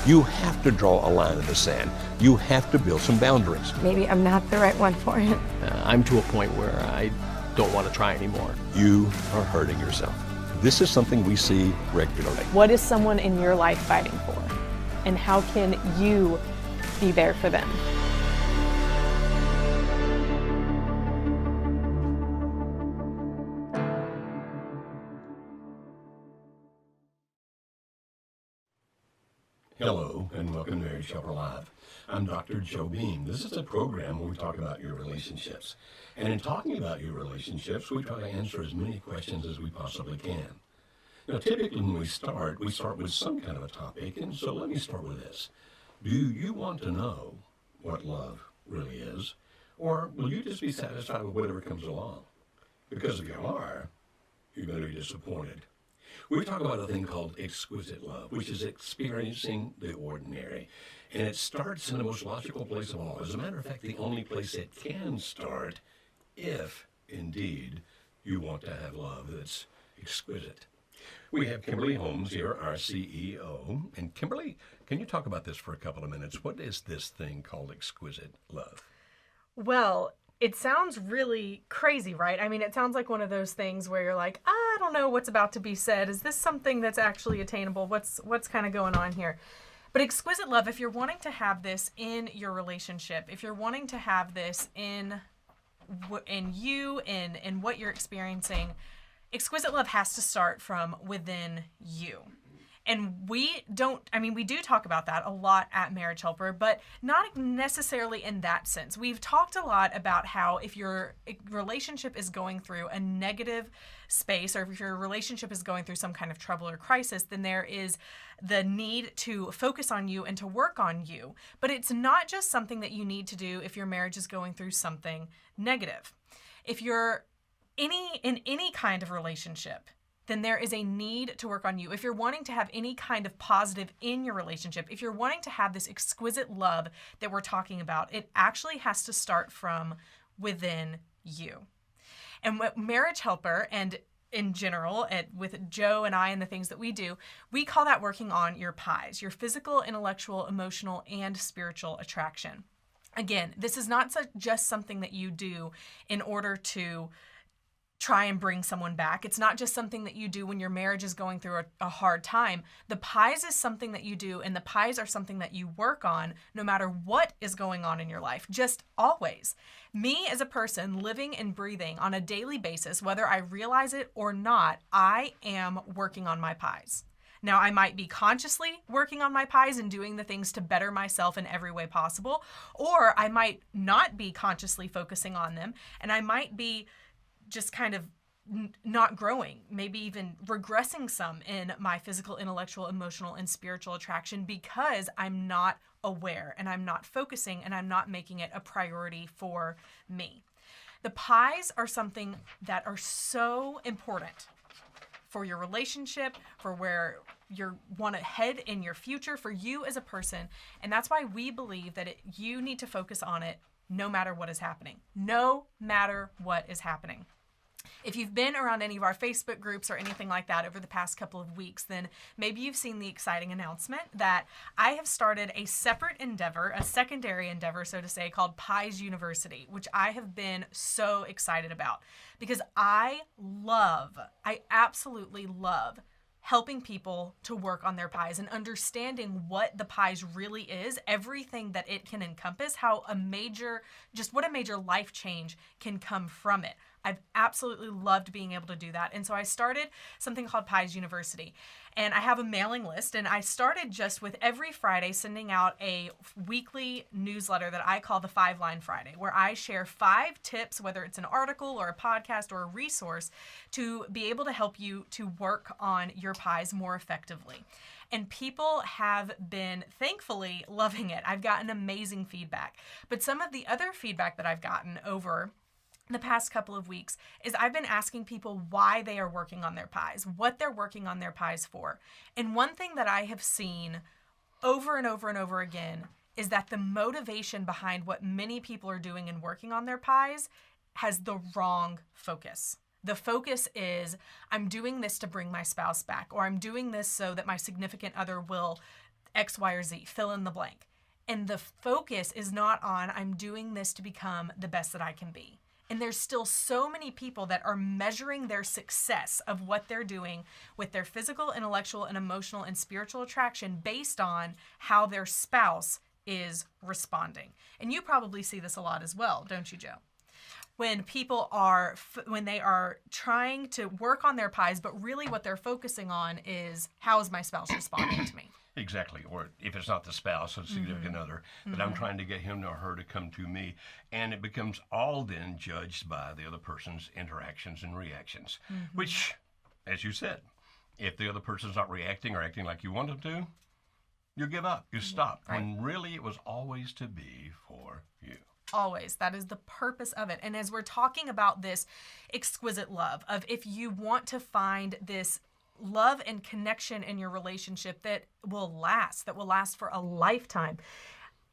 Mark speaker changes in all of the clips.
Speaker 1: You have to draw a line in the sand. You have to build some boundaries.
Speaker 2: Maybe I'm not the right one for him.
Speaker 3: I'm to a point where I don't want to try anymore.
Speaker 1: You are hurting yourself. This is something we see regularly.
Speaker 4: What is someone in your life fighting for? And how can you be there for them?
Speaker 1: Hello, and welcome to Marriage Helper Live. I'm Dr. Joe Beam. This is a program where we talk about your relationships. And in talking about your relationships, we try to answer as many questions as we possibly can. Now, typically when we start with some kind of a topic, and so let me start with this. Do you want to know what love really is? Or will you just be satisfied with whatever comes along? Because if you are, you're going to be disappointed. We talk about a thing called exquisite love, which is experiencing the ordinary. And it starts in the most logical place of all. As a matter of fact, the only place it can start, if indeed you want to have love that's exquisite. We have Kimberly Holmes here, our CEO. And Kimberly, can you talk about this for a couple of minutes? What is this thing called exquisite love?
Speaker 5: Well, it sounds really crazy, right? I mean, it sounds like one of those things where you're like, I don't know what's about to be said. Is this something that's actually attainable? What's kind of going on here? But exquisite love, if you're wanting to have this in your relationship, if you're wanting to have this in you, in what you're experiencing, exquisite love has to start from within you. And we do talk about that a lot at Marriage Helper, but not necessarily in that sense. We've talked a lot about how if your relationship is going through a negative space, or if your relationship is going through some kind of trouble or crisis, then there is the need to focus on you and to work on you. But it's not just something that you need to do if your marriage is going through something negative. If you're in any kind of relationship, then there is a need to work on you. If you're wanting to have any kind of positive in your relationship, if you're wanting to have this exquisite love that we're talking about, it actually has to start from within you. And what Marriage Helper, and in general, with Joe and I and the things that we do, we call that working on your pies, your physical, intellectual, emotional, and spiritual attraction. Again, this is not just something that you do in order to try and bring someone back. It's not just something that you do when your marriage is going through a hard time. The pies is something that you do, and the pies are something that you work on no matter what is going on in your life, just always. Me as a person living and breathing on a daily basis, whether I realize it or not, I am working on my pies. Now, I might be consciously working on my pies and doing the things to better myself in every way possible, or I might not be consciously focusing on them, and I might be just kind of not growing, maybe even regressing some in my physical, intellectual, emotional, and spiritual attraction because I'm not aware and I'm not focusing and I'm not making it a priority for me. The pies are something that are so important for your relationship, for where you want to head in your future, for you as a person. And that's why we believe that you need to focus on it no matter what is happening. No matter what is happening. If you've been around any of our Facebook groups or anything like that over the past couple of weeks, then maybe you've seen the exciting announcement that I have started a separate endeavor, a secondary endeavor, so to say, called Pies University, which I have been so excited about because I absolutely love helping people to work on their pies and understanding what the pies really is, everything that it can encompass, what a major life change can come from it. I've absolutely loved being able to do that. And so I started something called Pies University. And I have a mailing list, and I started just with every Friday sending out a weekly newsletter that I call the 5-Line Friday, where I share 5 tips, whether it's an article or a podcast or a resource, to be able to help you to work on your pies more effectively. And people have been, thankfully, loving it. I've gotten amazing feedback. But some of the other feedback that I've gotten over the past couple of weeks is I've been asking people why they are working on their pies, what they're working on their pies for. And one thing that I have seen over and over and over again is that the motivation behind what many people are doing and working on their pies has the wrong focus. The focus is, I'm doing this to bring my spouse back, or I'm doing this so that my significant other will X, Y, or Z, fill in the blank. And the focus is not on, I'm doing this to become the best that I can be. And there's still so many people that are measuring their success of what they're doing with their physical, intellectual, and emotional and spiritual attraction based on how their spouse is responding. And you probably see this a lot as well, don't you, Joe? When people are, when they are trying to work on their pies, but really what they're focusing on is, how is my spouse responding to me?
Speaker 1: Exactly. Or if it's not the spouse, a significant other, that I'm trying to get him or her to come to me. And it becomes all then judged by the other person's interactions and reactions, which, as you said, if the other person's not reacting or acting like you want them to, you give up, you stop.
Speaker 5: Right.
Speaker 1: When really it was always to be for you.
Speaker 5: Always. That is the purpose of it. And as we're talking about this exquisite love, of if you want to find this love and connection in your relationship that will last for a lifetime,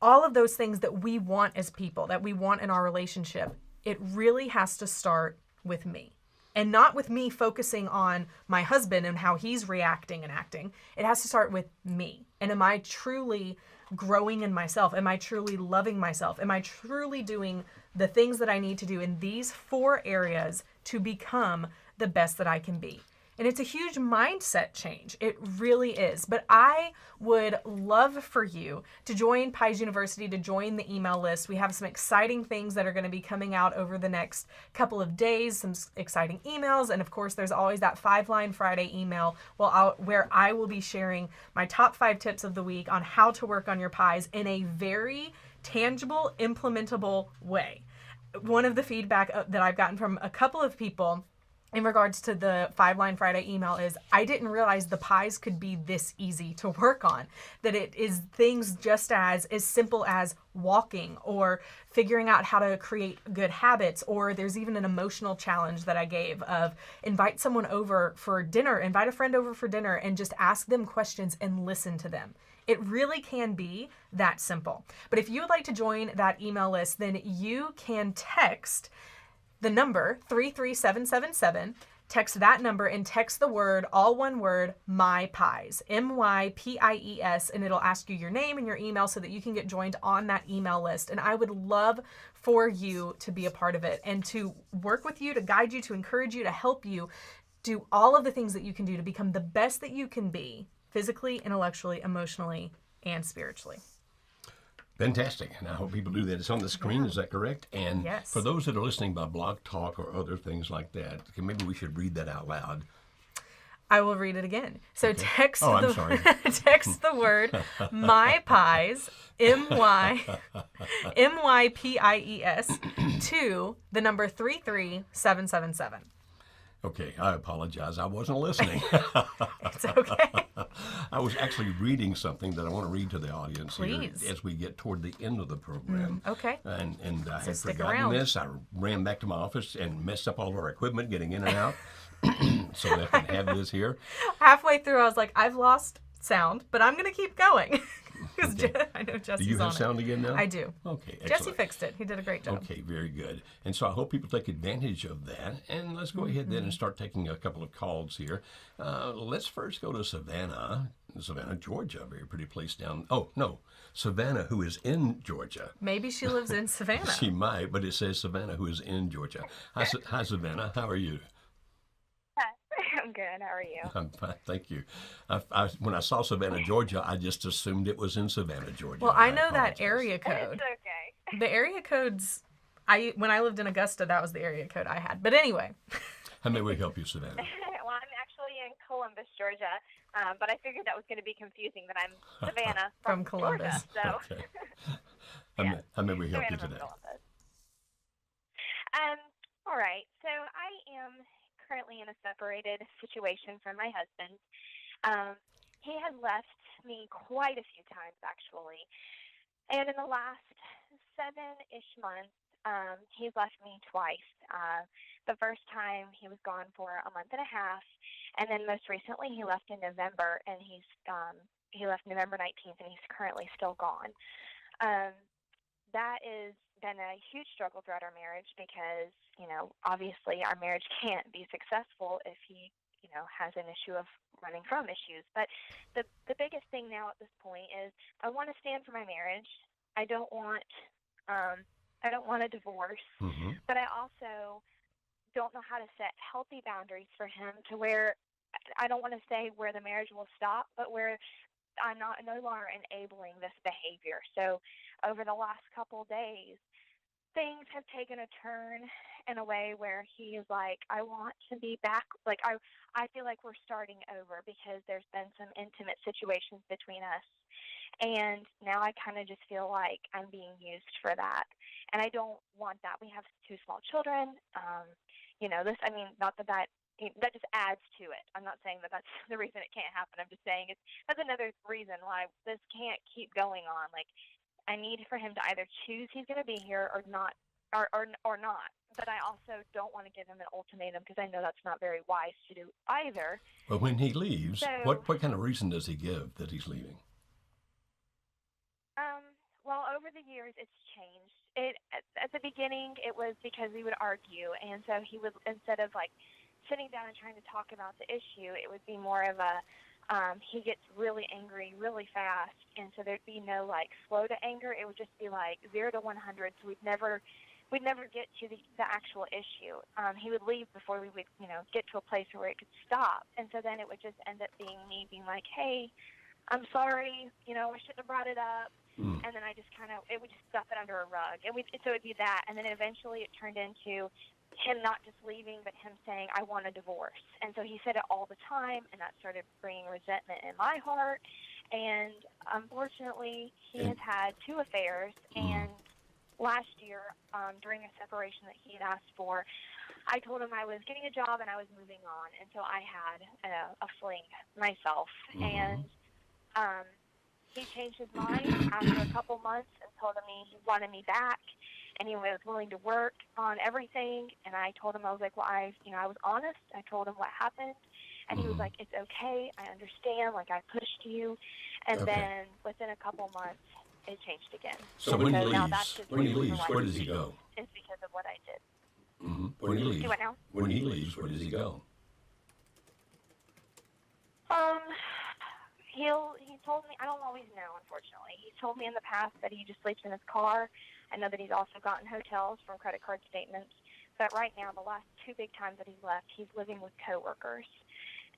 Speaker 5: all of those things that we want as people, that we want in our relationship, it really has to start with me. And not with me focusing on my husband and how he's reacting and acting. It has to start with me. And am I truly growing in myself? Am I truly loving myself? Am I truly doing the things that I need to do in these 4 areas to become the best that I can be? And it's a huge mindset change. It really is. But I would love for you to join Pies University, to join the email list. We have some exciting things that are going to be coming out over the next couple of days, some exciting emails. And of course, there's always that 5-line Friday email where I will be sharing my top 5 tips of the week on how to work on your pies in a very tangible, implementable way. One of the feedback that I've gotten from a couple of people in regards to the 5-line Friday email is, I didn't realize the pies could be this easy to work on, that it is things just as simple as walking or figuring out how to create good habits. Or there's even an emotional challenge that I gave of invite someone over for dinner, invite a friend over for dinner and just ask them questions and listen to them. It really can be that simple. But if you would like to join that email list, then you can text the number 33777, text that number and text the word, all one word, My Pies, MYPIES, and it'll ask you your name and your email so that you can get joined on that email list. And I would love for you to be a part of it and to work with you, to guide you, to encourage you, to help you do all of the things that you can do to become the best that you can be, physically, intellectually, emotionally, and spiritually.
Speaker 1: Fantastic. And I hope people do that. It's on the screen, is that correct? And
Speaker 5: yes.
Speaker 1: For those that are listening by Blog Talk or other things like that, maybe we should read that out loud.
Speaker 5: I will read it again. So
Speaker 1: Okay.
Speaker 5: text text the word My Pies, MYPIES, to the number 33777.
Speaker 1: Okay, I apologize. I wasn't listening.
Speaker 5: It's okay.
Speaker 1: I was actually reading something that I want to read to the audience
Speaker 5: Please.
Speaker 1: here as we get toward the end of the program.
Speaker 5: Okay.
Speaker 1: And I had
Speaker 5: stick
Speaker 1: forgotten
Speaker 5: around.
Speaker 1: this. I ran back to my office and messed up all of our equipment getting in and out so that I can have this here.
Speaker 5: Halfway through, I was like, I've lost sound, but I'm going to keep going. Because
Speaker 1: Okay.
Speaker 5: I know
Speaker 1: Do
Speaker 5: Jesse's
Speaker 1: you
Speaker 5: on
Speaker 1: have sound again now?
Speaker 5: it. I do.
Speaker 1: Okay,
Speaker 5: Jesse
Speaker 1: excellent.
Speaker 5: fixed it. He did a great job.
Speaker 1: Okay, very good. And so I hope people take advantage of that. And let's go ahead then and start taking a couple of calls here. Let's first go to Savannah, Georgia. A very pretty place down. Oh, no, Savannah, who is in Georgia.
Speaker 5: Maybe she lives in Savannah.
Speaker 1: She might, but it says Savannah, who is in Georgia. Hi, Savannah. How are you?
Speaker 2: I'm good. How are you?
Speaker 1: I'm fine, thank you. When I saw Savannah, Georgia, I just assumed it was in Savannah, Georgia.
Speaker 5: Well, I know that
Speaker 1: apologize.
Speaker 5: area code.
Speaker 2: It's okay.
Speaker 5: The area codes, when I lived in Augusta, that was the area code I had. But anyway.
Speaker 1: How may we help you, Savannah?
Speaker 2: Well, I'm actually in Columbus, Georgia, but I figured that was going to be confusing that I'm Savannah
Speaker 5: From Columbus.
Speaker 2: Georgia, so.
Speaker 1: Okay.
Speaker 2: Yeah.
Speaker 1: How may we help you
Speaker 2: Savannah from
Speaker 1: today?
Speaker 2: Columbus. All right. So I am currently in a separated situation from my husband. He has left me quite a few times, actually. And in the last 7-ish months, he's left me twice. The first time he was gone for a month and a half, and then most recently he left in November, and he left November 19th, and he's currently still gone. That has been a huge struggle throughout our marriage because, obviously our marriage can't be successful if he, has an issue of running from issues. But the biggest thing now at this point is I want to stand for my marriage. I don't want a divorce, but I also don't know how to set healthy boundaries for him to where I don't want to say where the marriage will stop, but where I'm no longer enabling this behavior. So over the last couple of days, things have taken a turn in a way where he is like, I want to be back. Like, I feel like we're starting over because there's been some intimate situations between us. And now I kind of just feel like I'm being used for that. And I don't want that. We have 2 small children. Not that just adds to it. I'm not saying that that's the reason it can't happen. I'm just saying that's another reason why this can't keep going on. Like, I need for him to either choose he's going to be here or not, or not. But I also don't want to give him an ultimatum because I know that's not very wise to do either.
Speaker 1: But when he leaves, what kind of reason does he give that he's leaving?
Speaker 2: Well, over the years, it's changed. At the beginning, it was because we would argue, and so he would, instead of like sitting down and trying to talk about the issue, it would be more of a he gets really angry really fast, and so there'd be no like slow to anger. It would just be like 0 to 100. So we'd never get to the actual issue. He would leave before we would get to a place where it could stop, and so then it would just end up being me being like, hey, I'm sorry, I shouldn't have brought it up. And then I just it would just stuff it under a rug. And so it'd be that. And then eventually it turned into him not just leaving, but him saying, I want a divorce. And so he said it all the time, and that started bringing resentment in my heart. And unfortunately, he has had 2 affairs. And last year, during a separation that he had asked for, I told him I was getting a job and I was moving on. And so I had a fling myself. And he changed his mind after a couple months and told me he wanted me back, and he was willing to work on everything. And I told him, I was like, well, I was honest. I told him what happened, and he was like, it's okay. I understand. Like, I pushed you. And then within a couple months, it changed again.
Speaker 1: So when he leaves, where does he go?
Speaker 2: It's because of what I did.
Speaker 1: When he leaves,
Speaker 2: Do what now?
Speaker 1: When he leaves, where does he go?
Speaker 2: He told me, I don't always know, unfortunately. He told me in the past that he just sleeps in his car. I know that he's also gotten hotels from credit card statements. But right now, the last 2 big times that he's left, he's living with coworkers.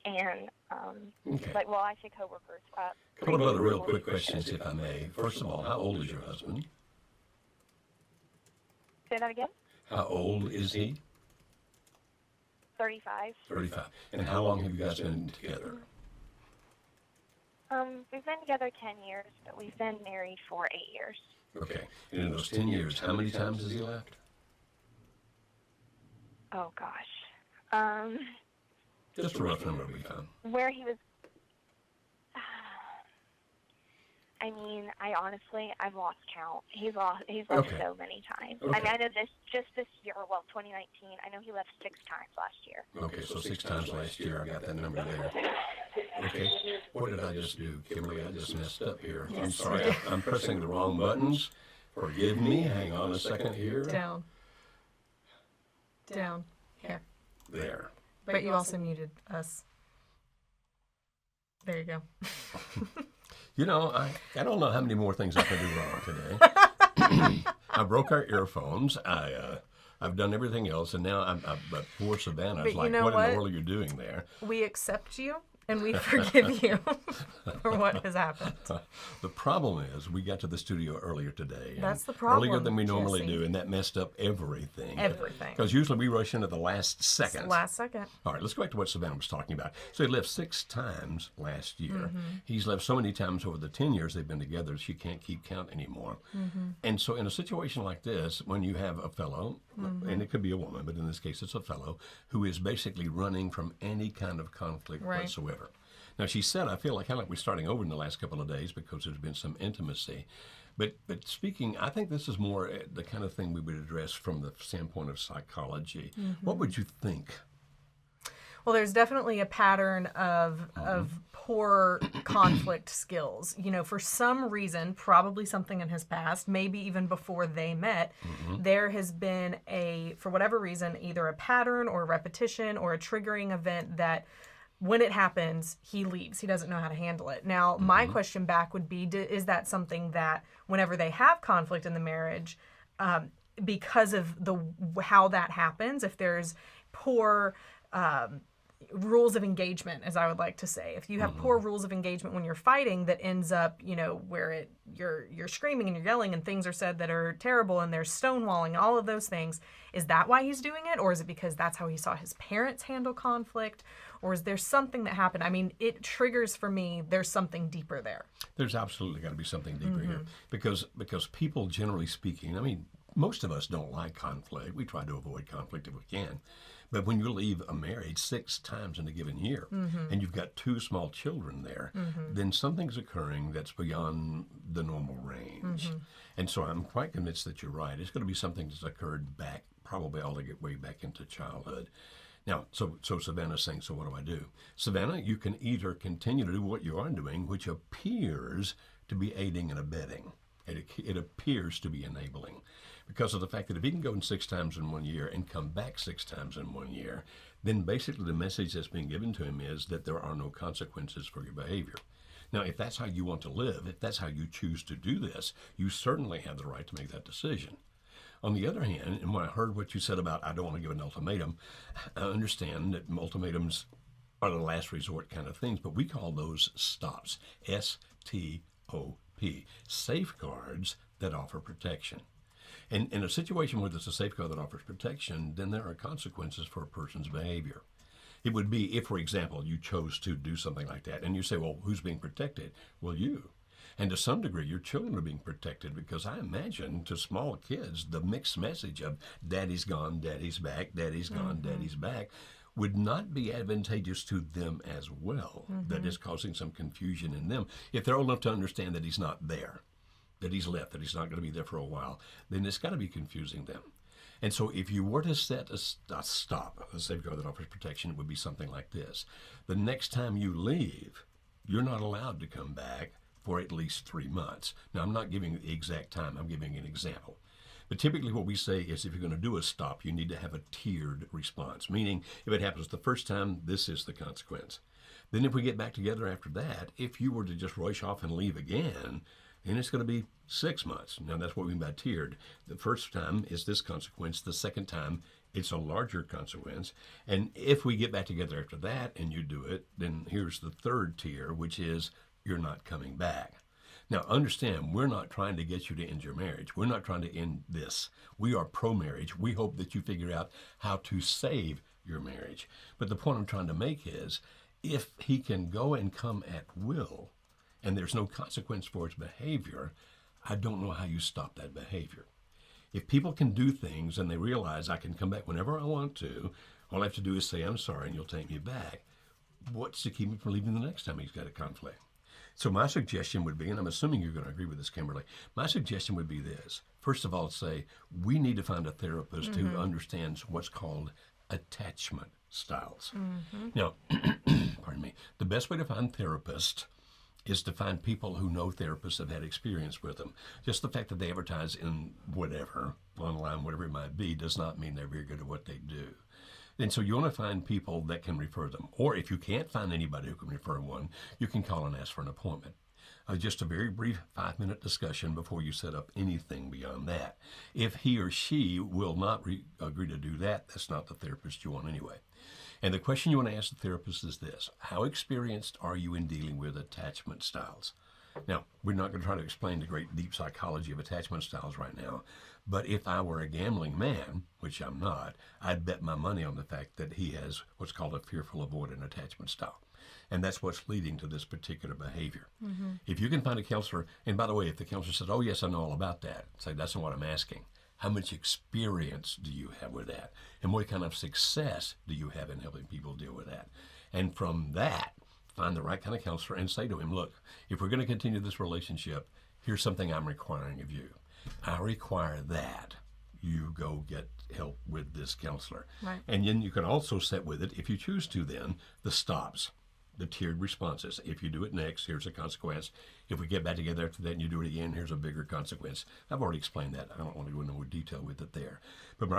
Speaker 2: And, I say coworkers.
Speaker 1: A couple of other real quick questions, if I may. First of all, how old is your husband?
Speaker 2: Say that again?
Speaker 1: How old is he?
Speaker 2: 35.
Speaker 1: 35. And how long have you guys been together?
Speaker 2: We've been together 10 years, but we've been married for 8 years.
Speaker 1: Okay. And in those 10 years, how many times has he left?
Speaker 2: Oh, gosh.
Speaker 1: Just a rough number we found.
Speaker 2: Where he was... I've lost count. He's left so many times.
Speaker 1: Okay.
Speaker 2: I know this year, 2019, I know he left 6 times last year.
Speaker 1: Okay, so 6 times last year. I got that number there. Okay. What did I just do, Kimberly? I just messed up here. I'm sorry. I'm pressing the wrong buttons. Forgive me. Hang on a second here.
Speaker 5: Down. Here.
Speaker 1: There.
Speaker 5: But you also muted us. There you go.
Speaker 1: I don't know how many more things I can do wrong today. I broke our earphones. I've done everything else, and now but poor Savannah's like, what in the world are you doing there?
Speaker 5: We accept you, and we forgive you for what has happened.
Speaker 1: The problem is we got to the studio earlier today.
Speaker 5: That's the problem,
Speaker 1: Earlier than we normally
Speaker 5: Jesse.
Speaker 1: do, and that messed up everything.
Speaker 5: Everything.
Speaker 1: Because usually we rush into the last second.
Speaker 5: Last second.
Speaker 1: All right, let's go back to what Savannah was talking about. So he left 6 times last year. He's left so many times over the 10 years they've been together she can't keep count anymore. And so in a situation like this, when you have a fellow, and it could be a woman, but in this case it's a fellow, who is basically running from any kind of conflict whatsoever. Now, she said, I feel like kind of like we're starting over in the last couple of days because there's been some intimacy. But speaking, I think this is more the kind of thing we would address from the standpoint of psychology. What would you think?
Speaker 5: Well, there's definitely a pattern of poor conflict skills. For some reason, probably something in his past, maybe even before they met, there has been for whatever reason, either a pattern or a repetition or a triggering event that when it happens, he leaves. He doesn't know how to handle it. Now, my question back would be, is that something that whenever they have conflict in the marriage, because of how that happens, if there's poor rules of engagement, as I would like to say, if you have poor rules of engagement when you're fighting, that ends up, where you're screaming and you're yelling and things are said that are terrible and there's stonewalling, all of those things, is that why he's doing it? Or is it because that's how he saw his parents handle conflict? Or is there something that happened? I mean, it triggers for me, there's something deeper there.
Speaker 1: There's absolutely got to be something deeper here, because people, generally speaking, I mean, most of us don't like conflict. We try to avoid conflict if we can. But when you leave a marriage 6 times in a given year, and you've got 2 small children there, then something's occurring that's beyond the normal range. And so I'm quite convinced that you're right. It's going to be something that's occurred back, probably all the way back into childhood. Now, so Savannah's saying, so what do I do? Savannah, you can either continue to do what you are doing, which appears to be aiding and abetting. It appears to be enabling, because of the fact that if he can go in 6 times in 1 year and come back 6 times in 1 year, then basically the message that's being given to him is that there are no consequences for your behavior. Now, if that's how you want to live, if that's how you choose to do this, you certainly have the right to make that decision. On the other hand, and when I heard what you said about I don't want to give an ultimatum, I understand that ultimatums are the last resort kind of things, but we call those stops, S-T-O-P, safeguards that offer protection. And in a situation where there's a safeguard that offers protection, then there are consequences for a person's behavior. It would be if, for example, you chose to do something like that, and you say, well, who's being protected? Well, you. And to some degree, your children are being protected, because I imagine to small kids, the mixed message of daddy's gone, daddy's back, daddy's gone, daddy's back, would not be advantageous to them as well. That is causing some confusion in them. If they're old enough to understand that he's not there, that he's left, that he's not going to be there for a while, then it's got to be confusing them. And so if you were to set a stop, a safeguard that offers protection, it would be something like this. The next time you leave, you're not allowed to come back for at least 3 months. Now, I'm not giving the exact time. I'm giving an example. But typically what we say is if you're going to do a stop, you need to have a tiered response, meaning if it happens the first time, this is the consequence. Then if we get back together after that, if you were to just rush off and leave again, then it's going to be 6 months. Now, that's what we mean by tiered. The first time is this consequence. The second time, it's a larger consequence. And if we get back together after that and you do it, then here's the third tier, which is you're not coming back. Now, understand, we're not trying to get you to end your marriage. We're not trying to end this. We are pro-marriage. We hope that you figure out how to save your marriage. But the point I'm trying to make is, if he can go and come at will, and there's no consequence for his behavior, I don't know how you stop that behavior. If people can do things and they realize I can come back whenever I want to, all I have to do is say, I'm sorry, and you'll take me back. What's to keep me from leaving the next time he's got a conflict? So my suggestion would be, and I'm assuming you're going to agree with this, Kimberly, my suggestion would be this. First of all, say, we need to find a therapist who understands what's called attachment styles. Now, pardon me, the best way to find therapists is to find people who know therapists, have had experience with them. Just the fact that they advertise in whatever, online, whatever it might be, does not mean they're very good at what they do. And so you want to find people that can refer them. Or if you can't find anybody who can refer one, you can call and ask for an appointment. Just a very brief 5-minute discussion before you set up anything beyond that. If he or she will not agree to do that, that's not the therapist you want anyway. And the question you want to ask the therapist is this: how experienced are you in dealing with attachment styles? Now, we're not going to try to explain the great deep psychology of attachment styles right now, but if I were a gambling man, which I'm not, I'd bet my money on the fact that he has what's called a fearful avoidant attachment style. And that's what's leading to this particular behavior. If you can find a counselor, and by the way, if the counselor says, oh yes, I know all about that, say, that's not what I'm asking. How much experience do you have with that? And what kind of success do you have in helping people deal with that? And from that, find the right kind of counselor and say to him, look, if we're going to continue this relationship, here's something I'm requiring of you. I require that you go get help with this counselor.
Speaker 5: Right.
Speaker 1: And then you can also set with it, if you choose to then, the stops, the tiered responses. If you do it next, here's a consequence. If we get back together after that and you do it again, here's a bigger consequence. I've already explained that. I don't want to go into more detail with it there. But my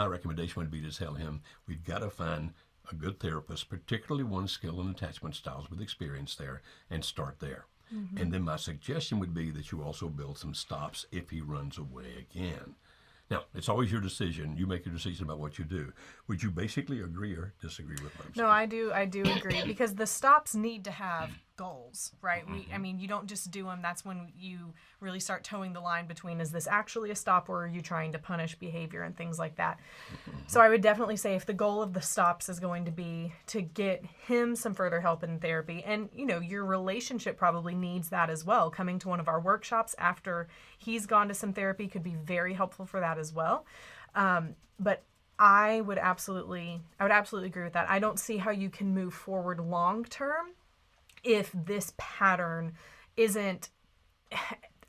Speaker 1: recommendation would be to tell him, we've got to find a good therapist, particularly one skilled in attachment styles with experience there, and start there. And then my suggestion would be that you also build some stops if he runs away again. Now, it's always your decision. You make your decision about what you do. Would you basically agree or disagree with what I'm saying?
Speaker 5: No, I do agree, because the stops need to have goals, right? I mean, you don't just do them. That's when you really start towing the line between, is this actually a stop, or are you trying to punish behavior and things like that? So I would definitely say, if the goal of the stops is going to be to get him some further help in therapy, and your relationship probably needs that as well. Coming to one of our workshops after he's gone to some therapy could be very helpful for that as well. But I would absolutely agree with that. I don't see how you can move forward long term if this pattern isn't,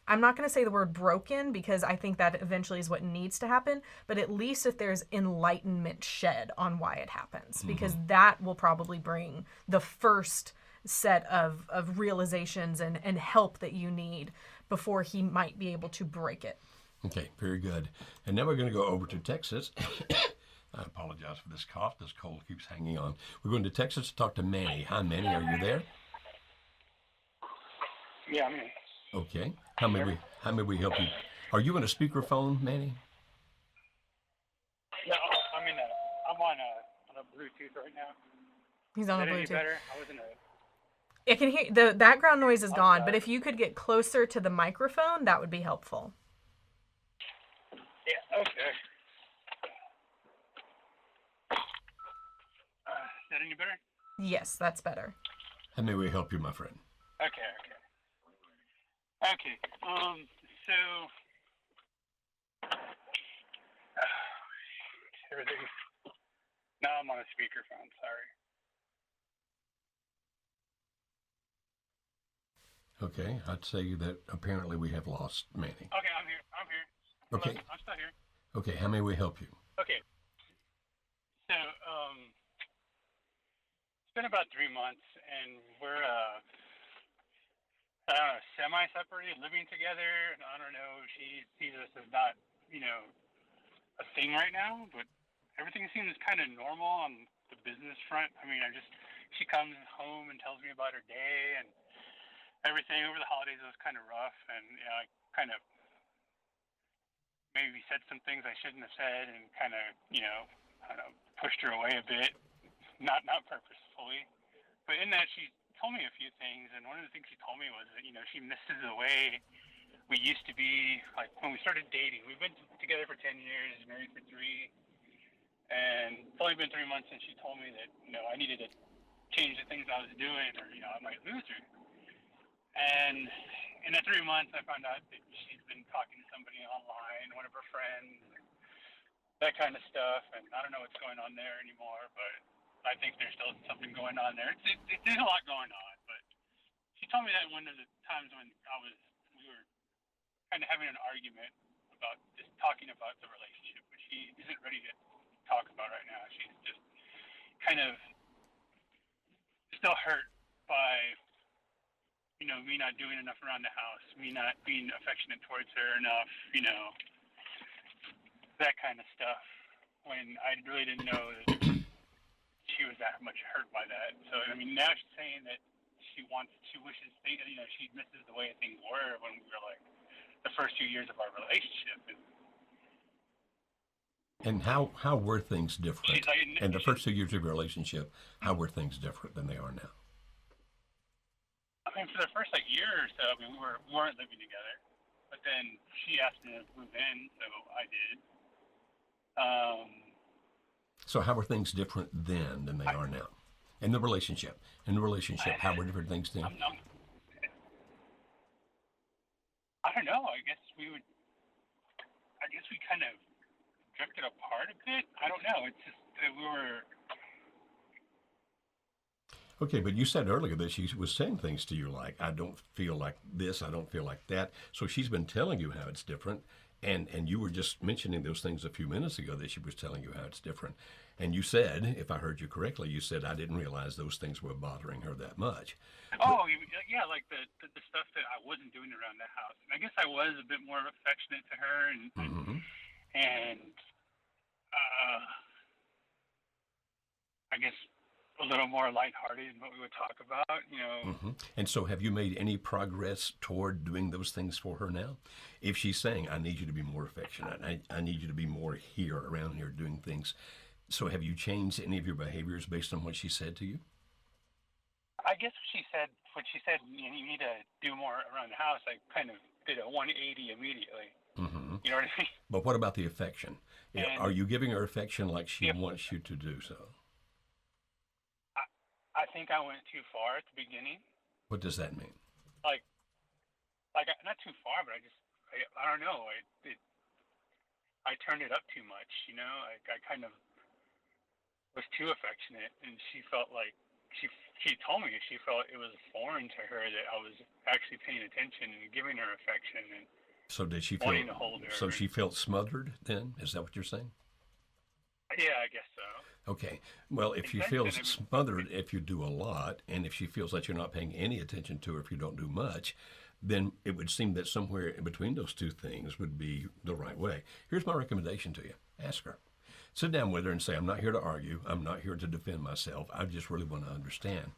Speaker 5: I'm not going to say the word broken, because I think that eventually is what needs to happen, but at least if there's enlightenment shed on why it happens, because that will probably bring the first set of realizations and help that you need before he might be able to break it.
Speaker 1: Okay, very good. And now we're going to go over to Texas. I apologize for this cough. This cold keeps hanging on. We're going to Texas to talk to Manny. Hi, Manny. Are you there?
Speaker 6: Yeah, I'm here.
Speaker 1: Okay. How may we help you? Are you on a speakerphone, Manny?
Speaker 6: No, I'm on a Bluetooth right now.
Speaker 5: He's on a
Speaker 6: Is that any
Speaker 5: Bluetooth.
Speaker 6: better? I wasn't
Speaker 5: It can hear, the background noise is gone, but if you could get closer to the microphone, that would be helpful.
Speaker 6: Yeah, okay. Is that any better?
Speaker 5: Yes, that's better.
Speaker 1: How may we help you, my friend?
Speaker 6: Okay. So everything. Now I'm on a speakerphone. Sorry.
Speaker 1: Okay, I'd say that apparently we have lost Manny.
Speaker 6: Okay, I'm here.
Speaker 1: Okay.
Speaker 6: Hello, I'm still here.
Speaker 1: Okay, how may we help you?
Speaker 6: Okay. So it's been about 3 months, and we're semi-separated, living together. I don't know. She sees us as not, a thing right now, but everything seems kind of normal on the business front. I mean, she comes home and tells me about her day and everything. Over the holidays, it was kind of rough, and I kind of maybe said some things I shouldn't have said, and kind of, pushed her away a bit, not purposefully. But in that, she told me a few things, and one of the things she told me was that, she misses the way we used to be, like when we started dating. We've been together for 10 years, married for 3, and it's only been 3 months since she told me that, I needed to change the things I was doing, or, I might lose her. And in the 3 months, I found out that she's been talking to somebody online, one of her friends, that kind of stuff, and I don't know what's going on there anymore, but I think there's still something going on there. There's a lot going on, but she told me that one of the times when we were kind of having an argument about just talking about the relationship, which she isn't ready to talk about right now. She's just kind of still hurt by, me not doing enough around the house, me not being affectionate towards her enough, that kind of stuff, when I really didn't know that she was that much hurt by that. So, now she's saying that she wishes, she misses the way things were when we were like the first 2 years of our relationship.
Speaker 1: And how were things different?
Speaker 6: Like,
Speaker 1: in the first 2 years of your relationship, how were things different than they are now?
Speaker 6: For the first year or so, we weren't living together, but then she asked me to move in, so I did.
Speaker 1: So how were things different then than they are now? In the relationship, how were different things then?
Speaker 6: I don't know. I guess we kind of drifted apart a bit. I don't know. It's just that we were.
Speaker 1: Okay, but you said earlier that she was saying things to you like, I don't feel like this, I don't feel like that. So she's been telling you how it's different, and you were just mentioning those things a few minutes ago that she was telling you how it's different. And you said, if I heard you correctly, you said, I didn't realize those things were bothering her that much.
Speaker 6: Oh, yeah, like the stuff that I wasn't doing around the house. And I guess I was a bit more affectionate to her, and I guess, a little more lighthearted in what we would talk about, you know.
Speaker 1: And so have you made any progress toward doing those things for her now? If she's saying, I need you to be more affectionate, I need you to be more here, around here, doing things. So have you changed any of your behaviors based on what she said to you?
Speaker 6: I guess when she said you need to do more around the house, I kind of did a 180 immediately. You know what I mean?
Speaker 1: But what about the affection?
Speaker 6: And
Speaker 1: are you giving her affection like she wants you to do so?
Speaker 6: I think I went too far at the beginning.
Speaker 1: What does that mean?
Speaker 6: Like not too far, but I don't know. I turned it up too much, you know. I kind of was too affectionate, and she felt like she told me she felt it was foreign to her that I was actually paying attention and giving her affection and
Speaker 1: so did she
Speaker 6: wanting to hold her.
Speaker 1: So she felt smothered then? Is that what you're saying?
Speaker 6: Yeah, I guess so.
Speaker 1: Okay. Well, if she feels smothered if you do a lot, and if she feels that you're not paying any attention to her if you don't do much, then it would seem that somewhere in between those two things would be the right way. Here's my recommendation to you. Ask her. Sit down with her and say, I'm not here to argue. I'm not here to defend myself. I just really want to understand.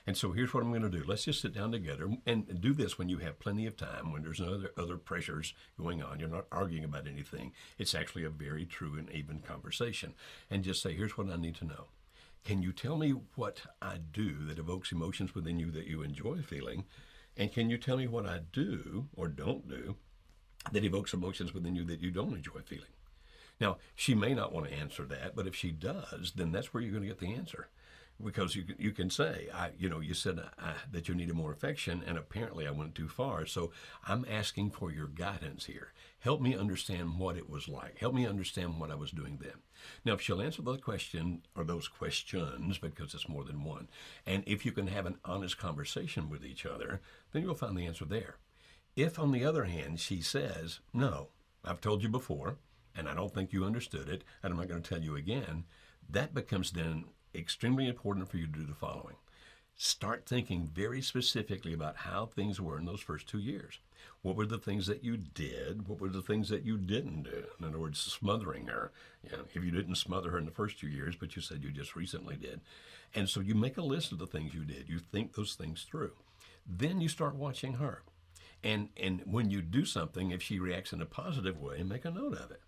Speaker 1: And so here's what I'm going to do. Let's just sit down together and do this when you have plenty of time, when there's no other pressures going on. You're not arguing about anything. It's actually a very true and even conversation. And just say, here's what I need to know. Can you tell me what I do that evokes emotions within you that you enjoy feeling? And can you tell me what I do or don't do that evokes emotions within you that you don't enjoy feeling? Now, she may not want to answer that, but if she does, then that's where you're going to get the answer. Because you can say, you said that you needed more affection, and apparently I went too far. So I'm asking for your guidance here. Help me understand what it was like. Help me understand what I was doing then. Now, if she'll answer the question or those questions, because it's more than one, and if you can have an honest conversation with each other, then you'll find the answer there. If, on the other hand, she says, no, I've told you before, and I don't think you understood it, and I'm not going to tell you again, that becomes then extremely important for you to do the following. Start thinking very specifically about how things were in those first 2 years. What were the things that you did? What were the things that you didn't do? In other words, smothering her. If you didn't smother her in the first 2 years, but you said you just recently did. And so you make a list of the things you did. You think those things through. Then you start watching her. And when you do something, if she reacts in a positive way, make a note of it.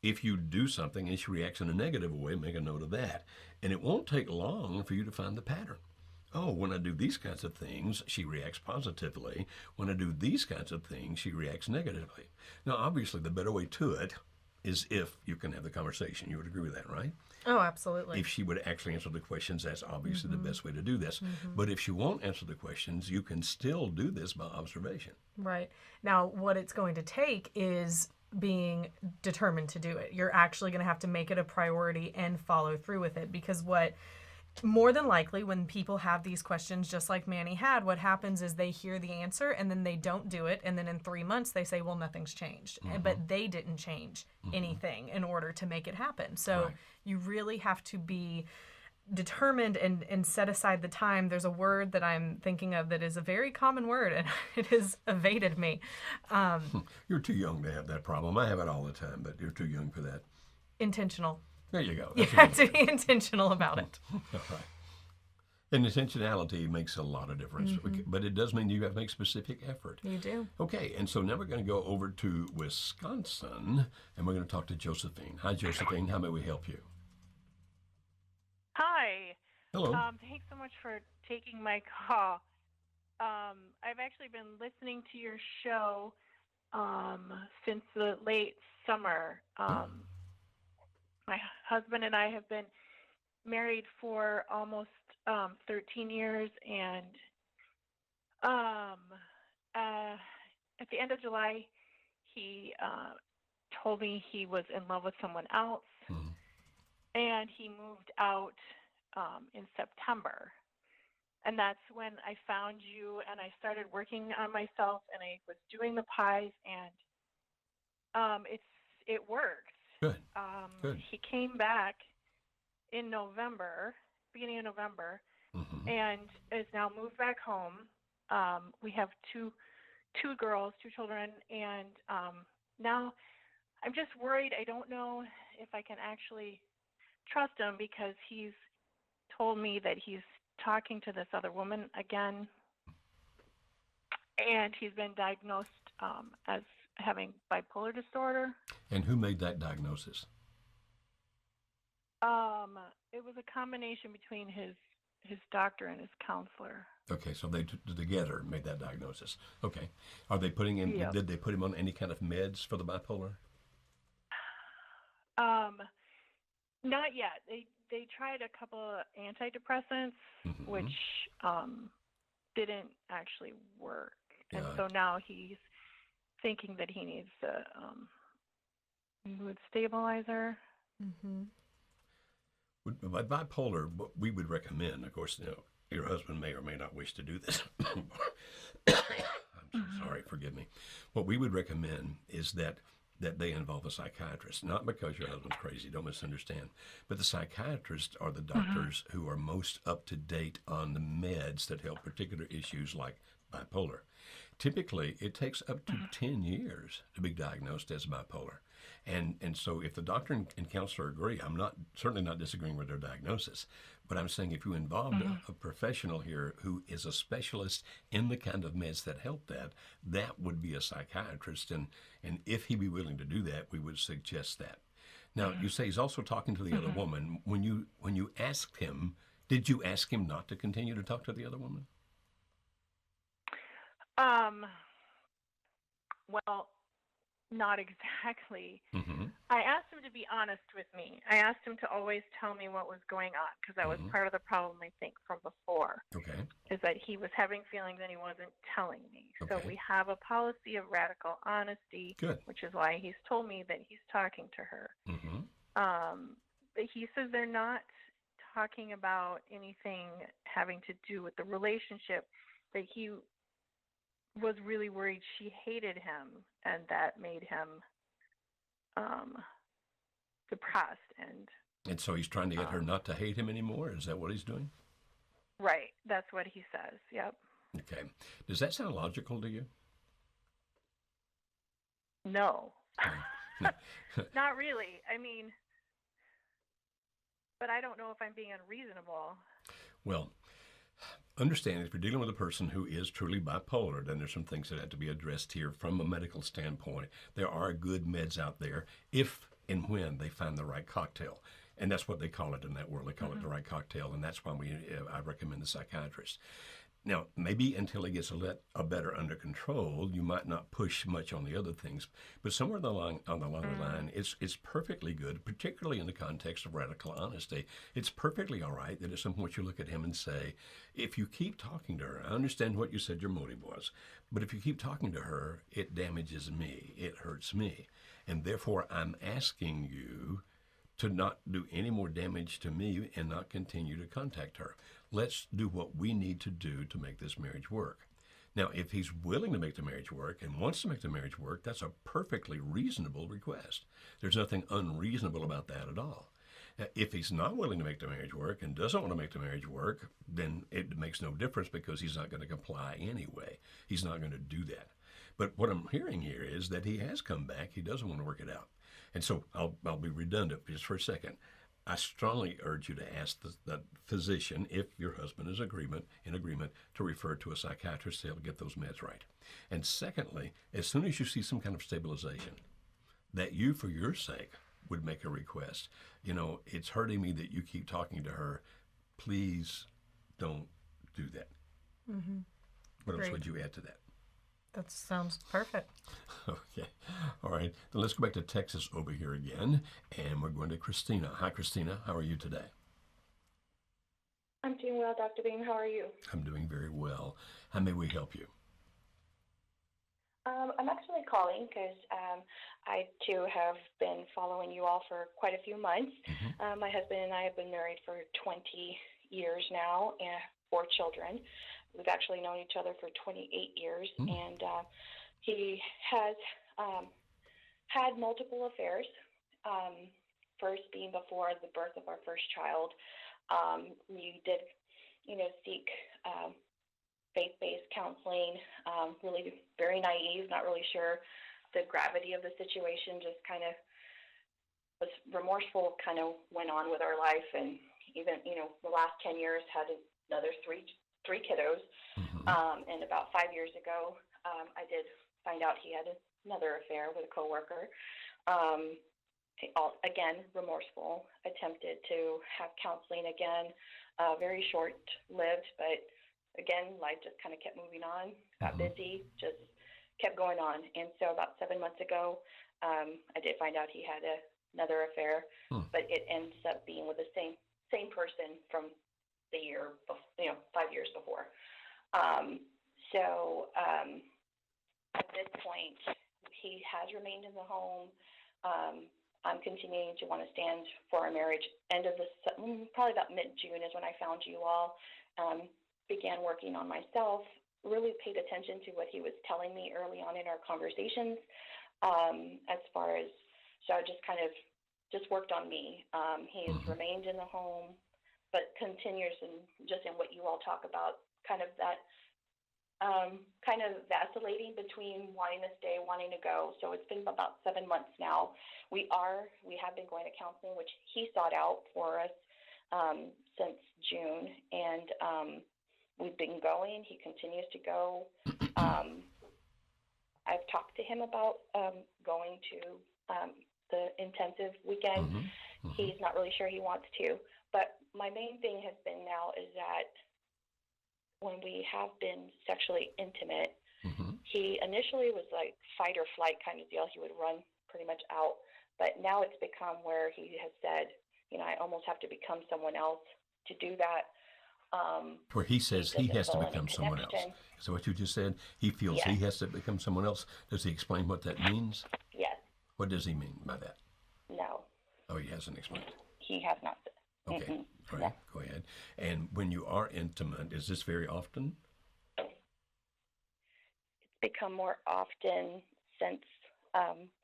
Speaker 1: If you do something and she reacts in a negative way, make a note of that. And it won't take long for you to find the pattern. Oh, when I do these kinds of things, she reacts positively. When I do these kinds of things, she reacts negatively. Now, obviously, the better way to it is if you can have the conversation. You would agree with that, right?
Speaker 5: Oh, absolutely.
Speaker 1: If she would actually answer the questions, that's obviously the best way to do this. But if she won't answer the questions, you can still do this by observation.
Speaker 5: Right. Now, what it's going to take is being determined to do it. You're actually going to have to make it a priority and follow through with it, because more than likely when people have these questions, just like Manny had, what happens is they hear the answer and then they don't do it, and then in 3 months they say, well, nothing's changed. But they didn't change anything in order to make it happen. So you really have to be determined and set aside the time. There's a word that I'm thinking of that is a very common word, and it has evaded me.
Speaker 1: You're too young to have that problem. I have it all the time, but you're too young for that.
Speaker 5: Intentional.
Speaker 1: There you go.
Speaker 5: You have to be intentional about it.
Speaker 1: All right. And intentionality makes a lot of difference, but it does mean you have to make specific effort.
Speaker 5: You do.
Speaker 1: Okay, and so now we're going to go over to Wisconsin, and we're going to talk to Josephine. Hi, Josephine. How may we help you?
Speaker 7: Hi.
Speaker 1: Hello.
Speaker 7: Thanks so much for taking my call. I've actually been listening to your show since the late summer. My husband and I have been married for almost 13 years, and at the end of July, he told me he was in love with someone else. And he moved out in September. And that's when I found you, and I started working on myself, and I was doing the pies, and it worked.
Speaker 1: Good. Good.
Speaker 7: He came back in November, beginning of November, and is now moved back home. We have two girls, 2 children, and now I'm just worried. I don't know if I can actually trust him, because he's told me that he's talking to this other woman again, and he's been diagnosed as having bipolar disorder.
Speaker 1: And who made that diagnosis?
Speaker 7: It was a combination between his doctor and his counselor.
Speaker 1: Okay, so they together made that diagnosis. Okay. Are they putting him,
Speaker 7: Yep.
Speaker 1: did they put him on any kind of meds for the bipolar?
Speaker 7: Not yet. They tried a couple of antidepressants,
Speaker 1: Mm-hmm.
Speaker 7: which didn't actually work. And
Speaker 1: Yeah.
Speaker 7: so now he's thinking that he needs a mood stabilizer.
Speaker 5: Mm-hmm.
Speaker 1: By bipolar, what we would recommend, of course, your husband may or may not wish to do this. I'm so sorry, forgive me. What we would recommend is that they involve a psychiatrist, not because your husband's crazy, don't misunderstand, but the psychiatrists are the doctors who are most up to date on the meds that help particular issues like bipolar. Typically, it takes up to 10 years to be diagnosed as bipolar. And so if the doctor and counselor agree, I'm certainly not disagreeing with their diagnosis, but I'm saying if you involved a professional here who is a specialist in the kind of meds that help that would be a psychiatrist. And if he'd be willing to do that, we would suggest that. Now, you say he's also talking to the other woman. When you asked him, did you ask him not to continue to talk to the other woman?
Speaker 7: Well, not exactly.
Speaker 1: Mm-hmm.
Speaker 7: I asked him to be honest with me. I asked him to always tell me what was going on, because that was part of the problem, I think, from before.
Speaker 1: Okay.
Speaker 7: Is that he was having feelings and he wasn't telling me. So
Speaker 1: Okay.
Speaker 7: we have a policy of radical honesty,
Speaker 1: Good.
Speaker 7: which is why he's told me that he's talking to her.
Speaker 1: Mm-hmm.
Speaker 7: But he says they're not talking about anything having to do with the relationship, that he was really worried she hated him, and that made him depressed.
Speaker 1: And so he's trying to get her not to hate him anymore? Is that what he's doing?
Speaker 7: Right. That's what he says. Yep.
Speaker 1: Okay. Does that sound logical to you?
Speaker 7: No. Not really. I mean, but I don't know if I'm being unreasonable.
Speaker 1: Well, understand if you're dealing with a person who is truly bipolar, then there's some things that have to be addressed here from a medical standpoint. There are good meds out there if and when they find the right cocktail. And that's what they call it in that world. They call it the right cocktail, and that's why I recommend the psychiatrist. Now, maybe until it gets a better under control, you might not push much on the other things, but somewhere along the line, it's perfectly good, particularly in the context of radical honesty. It's perfectly all right that at some point you look at him and say, if you keep talking to her, I understand what you said your motive was, but if you keep talking to her, it damages me, it hurts me, and therefore I'm asking you to not do any more damage to me and not continue to contact her. Let's do what we need to do to make this marriage work. Now, if he's willing to make the marriage work and wants to make the marriage work, that's a perfectly reasonable request. There's nothing unreasonable about that at all. Now, if he's not willing to make the marriage work and doesn't want to make the marriage work, then it makes no difference because he's not going to comply anyway. He's not going to do that. But what I'm hearing here is that he has come back. He doesn't want to work it out. And so I'll be redundant just for a second. I strongly urge you to ask the physician, if your husband is in agreement, to refer to a psychiatrist to help get those meds right. And secondly, as soon as you see some kind of stabilization, that you, for your sake, would make a request. You know, it's hurting me that you keep talking to her. Please don't do that.
Speaker 5: Mm-hmm.
Speaker 1: What else
Speaker 5: Great.
Speaker 1: would you add to that?
Speaker 5: That sounds perfect.
Speaker 1: Okay. All right. Then let's go back to Texas over here again. And we're going to Christina. Hi, Christina. How are you today?
Speaker 8: I'm doing well, Dr. Beam. How are you?
Speaker 1: I'm doing very well. How may we help you?
Speaker 8: I'm actually calling because I, too, have been following you all for quite a few months.
Speaker 1: Mm-hmm.
Speaker 8: My husband and I have been married for 20 years now and 4 children. We've actually known each other for 28 years, and he has had multiple affairs, first being before the birth of our first child. We did, seek faith-based counseling, really very naive, not really sure the gravity of the situation, just kind of was remorseful, kind of went on with our life, and, even, the last 10 years had another three kiddos. And about 5 years ago, I did find out he had another affair with a coworker. Again, remorseful, attempted to have counseling again, very short-lived, but again, life just kind of kept moving on, got busy, just kept going on. And so about 7 months ago, I did find out he had another affair, but it ends up being with the same person from the year, 5 years before. So at this point, he has remained in the home. I'm continuing to want to stand for our marriage. Probably about mid-June is when I found you all. Began working on myself, really paid attention to what he was telling me early on in our conversations, so I just kind of worked on me. He has remained in the home, but continues in what you all talk about, kind of that kind of vacillating between wanting to stay, wanting to go. So it's been about 7 months now. We have been going to counseling, which he sought out for us since June, and we've been going. He continues to go. I've talked to him about going to the intensive weekend. He's not really sure he wants to. But my main thing has been now is that when we have been sexually intimate, he initially was like fight or flight kind of deal. He would run pretty much out. But now it's become where he has said, I almost have to become someone else to do that.
Speaker 1: Where he says he has to become someone else. Is that what you just said? He feels he has to become someone else. Does he explain what that means?
Speaker 8: Yes.
Speaker 1: What does he mean by that?
Speaker 8: No.
Speaker 1: Oh, he hasn't explained.
Speaker 8: He has not.
Speaker 1: Okay. All right. Go ahead. And when you are intimate, is this very often?
Speaker 8: It's become more often since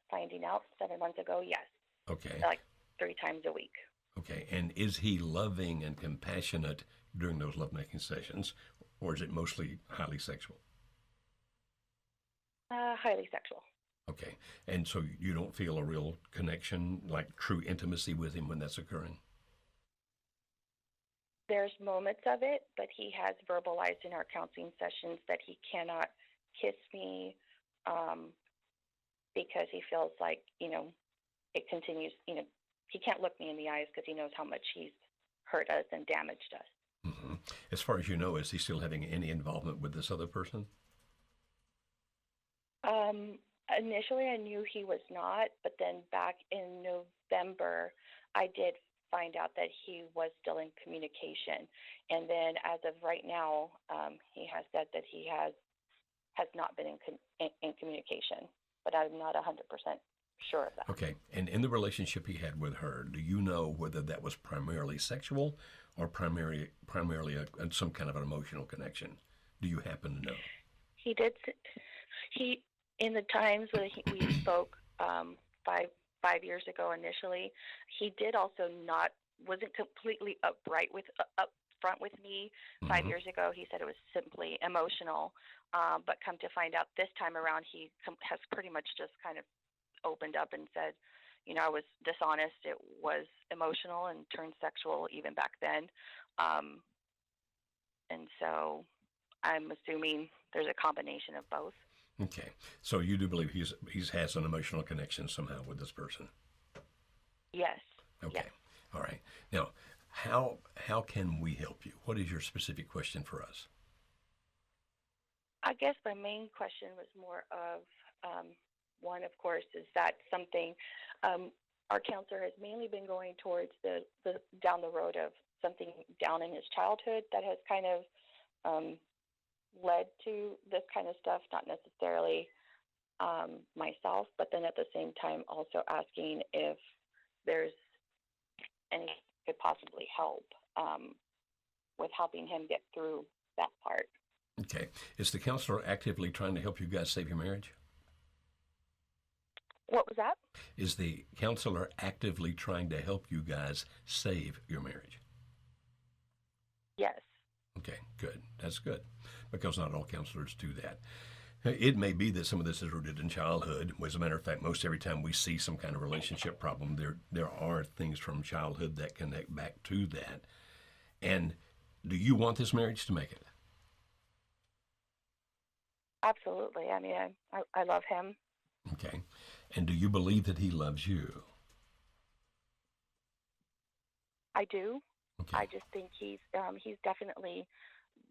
Speaker 8: finding out 7 months ago. Yes.
Speaker 1: Okay.
Speaker 8: Like 3 times a week.
Speaker 1: Okay. And is he loving and compassionate during those lovemaking sessions, or is it mostly highly sexual?
Speaker 8: Highly sexual.
Speaker 1: Okay. And so you don't feel a real connection, like true intimacy with him when that's occurring?
Speaker 8: There's moments of it, but he has verbalized in our counseling sessions that he cannot kiss me because he feels like, it continues, he can't look me in the eyes because he knows how much he's hurt us and damaged us.
Speaker 1: As far as you know, is he still having any involvement with this other person?
Speaker 8: Initially, I knew he was not, but then back in November, I did find out that he was still in communication. And then as of right now, he has said that he has not been in communication, but I'm not 100% sure of that.
Speaker 1: Okay. And in the relationship he had with her, do you know whether that was primarily sexual or primarily some kind of an emotional connection? Do you happen to know?
Speaker 8: He did. In the times when we spoke 5 years ago initially, he did also wasn't completely upfront with me. 5 years ago, he said it was simply emotional, but come to find out this time around, he has pretty much just kind of opened up and said, I was dishonest. It was emotional and turned sexual even back then. And so I'm assuming there's a combination of both.
Speaker 1: Okay. So you do believe he's has an emotional connection somehow with this person?
Speaker 8: Yes.
Speaker 1: Okay.
Speaker 8: Yes.
Speaker 1: All right. Now, how can we help you? What is your specific question for us?
Speaker 8: I guess my main question was more of, one, of course, is that something our counselor has mainly been going towards the down the road of something down in his childhood that has kind of led to this kind of stuff, not necessarily myself, but then at the same time also asking if there's any could possibly help with helping him get through that part.
Speaker 1: Okay. Is the counselor actively trying to help you guys save your marriage?
Speaker 8: What was that?
Speaker 1: Is the counselor actively trying to help you guys save your marriage?
Speaker 8: Yes.
Speaker 1: Okay, good. That's good, because not all counselors do that. It may be that some of this is rooted in childhood. As a matter of fact, most every time we see some kind of relationship problem, there are things from childhood that connect back to that. And do you want this marriage to make it?
Speaker 8: Absolutely. I mean, I love him.
Speaker 1: Okay. And do you believe that he loves you?
Speaker 8: I do.
Speaker 1: Okay.
Speaker 8: I just think he's definitely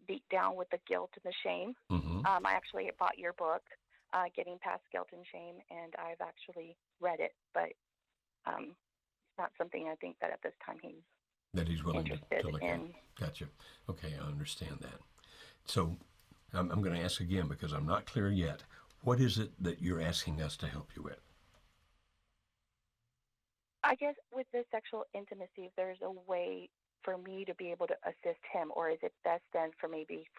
Speaker 8: beat down with the guilt and the shame.
Speaker 1: Mm-hmm.
Speaker 8: I actually bought your book, Getting Past Guilt and Shame, and I've actually read it, but it's not something I think that at this time
Speaker 1: he's willing to look
Speaker 8: in.
Speaker 1: at. Gotcha. Okay, I understand that. So I'm going to ask again because I'm not clear yet. What is it that you're asking us to help you with?
Speaker 8: I guess with the sexual intimacy, if there's a way for me to be able to assist him, or is it best then for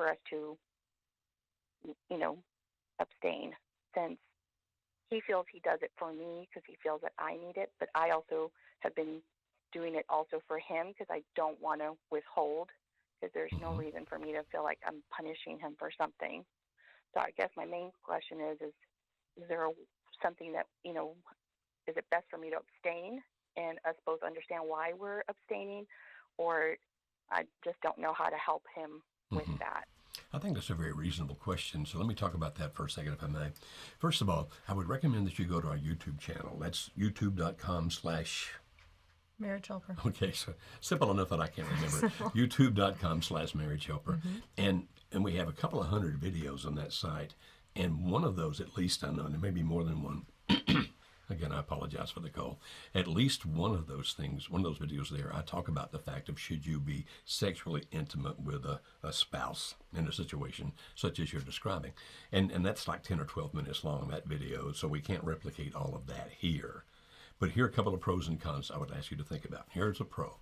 Speaker 8: us to, abstain, since he feels he does it for me because he feels that I need it, but I also have been doing it also for him because I don't want to withhold, because there's no reason for me to feel like I'm punishing him for something. So I guess my main question is there something that, is it best for me to abstain and us both understand why we're abstaining, or I just don't know how to help him with that?
Speaker 1: I think that's a very reasonable question. So let me talk about that for a second, if I may. First of all, I would recommend that you go to our YouTube channel. That's youtube.com/
Speaker 5: Marriage Helper.
Speaker 1: Okay, so simple enough that I can't remember. youtube.com/ Marriage Helper. And we have a couple of hundred videos on that site. And one of those, at least I know, there may be more than one. Again, I apologize for the call. At least one of those videos there, I talk about the fact of should you be sexually intimate with a spouse in a situation such as you're describing. And that's like 10 or 12 minutes long, that video, so we can't replicate all of that here. But here are a couple of pros and cons I would ask you to think about. Here's a pro.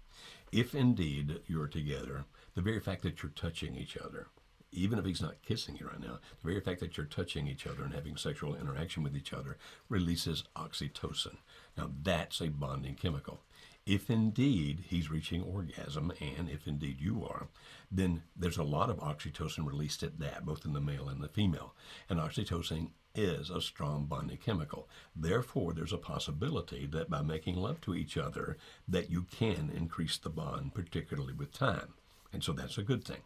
Speaker 1: If indeed you're together, the very fact that you're touching each other, even if he's not kissing you right now, the very fact that you're touching each other and having sexual interaction with each other releases oxytocin. Now, that's a bonding chemical. If indeed he's reaching orgasm, and if indeed you are, then there's a lot of oxytocin released at that, both in the male and the female. And oxytocin is a strong bonding chemical. Therefore, there's a possibility that by making love to each other, that you can increase the bond, particularly with time. And so that's a good thing.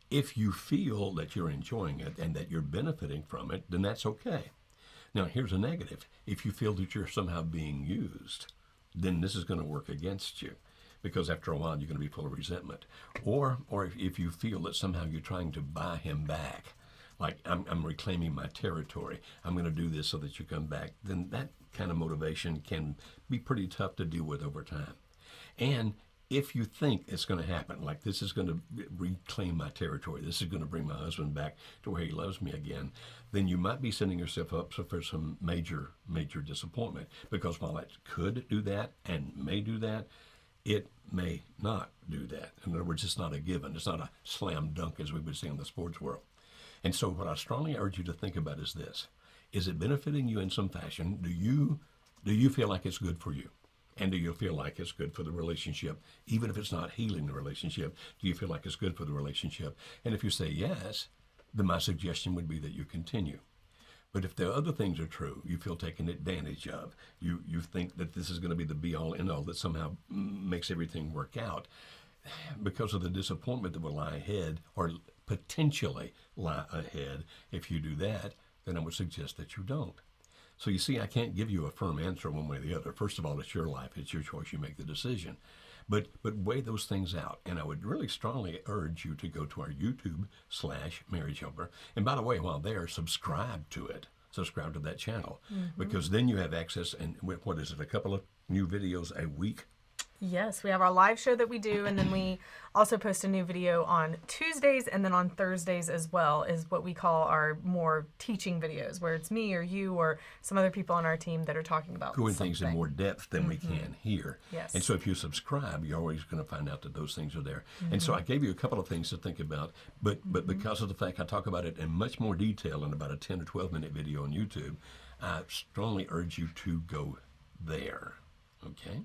Speaker 1: If you feel that you're enjoying it and that you're benefiting from it, then that's okay. Now, here's a negative. If you feel that you're somehow being used, then this is going to work against you, because after a while you're going to be full of resentment. Or if you feel that somehow you're trying to buy him back, like I'm reclaiming my territory, I'm going to do this so that you come back, then that kind of motivation can be pretty tough to deal with over time. And if you think it's going to happen, like this is going to reclaim my territory, this is going to bring my husband back to where he loves me again, then you might be setting yourself up for some major, major disappointment. Because while it could do that and may do that, it may not do that. In other words, it's not a given. It's not a slam dunk, as we would say in the sports world. And so what I strongly urge you to think about is this. Is it benefiting you in some fashion? Do you feel like it's good for you? And do you feel like it's good for the relationship? Even if it's not healing the relationship, do you feel like it's good for the relationship? And if you say yes, then my suggestion would be that you continue. But if the other things are true, you feel taken advantage of, you think that this is going to be the be-all, end-all that somehow makes everything work out, because of the disappointment that will lie ahead, or potentially lie ahead if you do that, then I would suggest that you don't. So you see, I can't give you a firm answer one way or the other. First of all, it's your life. It's your choice. You make the decision. But weigh those things out. And I would really strongly urge you to go to our YouTube/Marriage Helper. And by the way, while there, subscribe to it. Subscribe to that channel. Because then you have access, and what is it, a couple of new videos a week?
Speaker 5: Yes, we have our live show that we do, and then we also post a new video on Tuesdays, and then on Thursdays as well is what we call our more teaching videos, where it's me or you or some other people on our team that are talking about
Speaker 1: going things in more depth than we can here.
Speaker 5: Yes.
Speaker 1: And so if you subscribe, you're always going to find out that those things are there. And so I gave you a couple of things to think about, but because of the fact I talk about it in much more detail in about a 10 or 12 minute video on YouTube, I strongly urge you to go there. Okay?